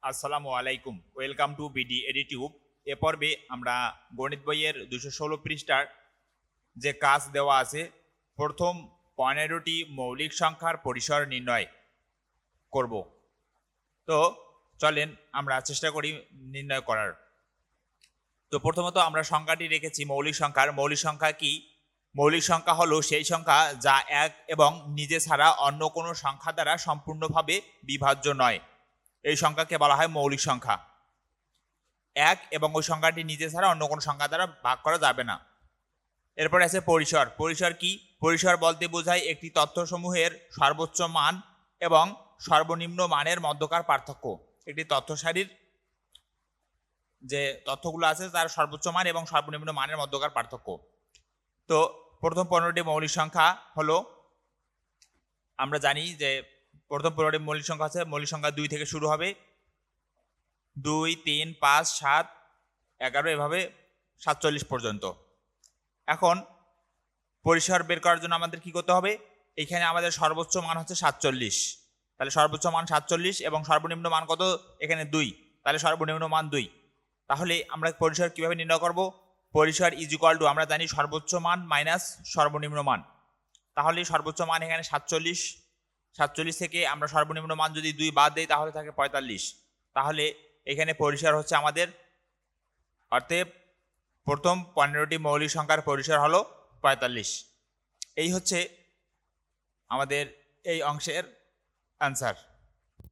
আসসালামু আলাইকুম, welcome to BD এডিটিউব। এ পর্বে আমরা গণিত বইয়ের 216 পৃষ্ঠার যে কাজ দেওয়া আছে, প্রথম 15টি মৌলিক সংখ্যার পরিসর নির্ণয় করব। তো চলেন আমরা চেষ্টা করি নির্ণয় করার। তো প্রথমত আমরা সংখ্যাটি রেখেছি মৌলিক সংখ্যার। মৌলিক সংখ্যা কি? মৌলিক সংখ্যা হলো সেই সংখ্যা যা এক এবং নিজে ছাড়া অন্য কোনো সংখ্যা দ্বারা সম্পূর্ণভাবে বিভাজ্য নয়। এই সংখ্যাকে বলা হয় মৌলিক সংখ্যা। এক এবং ওই সংখ্যাটি নিজে ছাড়া অন্য কোনো সংখ্যা দ্বারা ভাগ করা যাবে না। এরপরে আছে পরিসর। পরিসর কি? পরিসর বলতে বোঝায় একটি তথ্যসমূহের সর্বোচ্চ মান এবং সর্বনিম্ন মানের মধ্যকার পার্থক্য। একটি তথ্য সারির যে তথ্যগুলো আছে তার সর্বোচ্চ মান এবং সর্বনিম্ন মানের মধ্যকার পার্থক্য। তো প্রথম 15টি মৌলিক সংখ্যা হলো, আমরা জানি যে প্রথম 15টি মৌলিক সংখ্যা আছে। মৌলিক সংখ্যা 2 থেকে শুরু হবে, 2, 3, 5, 7, 11 এভাবে 47 পর্যন্ত। এখন পরিসর বের করার জন্য আমাদের কি করতে হবে? এখানে আমাদের সর্বোচ্চ মান হচ্ছে 47, তাহলে সর্বোচ্চ মান 47 এবং সর্বনিম্ন মান কত? এখানে 2, তাহলে সর্বনিম্ন মান 2। তাহলে আমরা পরিসর কিভাবে নির্ণয় করব? পরিসর ইজ ইকুয়াল টু, আমরা জানি সর্বোচ্চ মান মাইনাস সর্বনিম্ন মান। তাহলে সর্বোচ্চ মান এখানে 47, 47 থেকে আমরা সর্বনিম্ন মান যদি 2 বাদ দেই তাহলে থাকে 45। তাহলে এখানে পরিসর হচ্ছে আমাদের, অর্থাৎ প্রথম 15টি মৌলিক সংখ্যার পরিসর হলো 45। এই হচ্ছে আমাদের এই অংশের অ্যান্সার।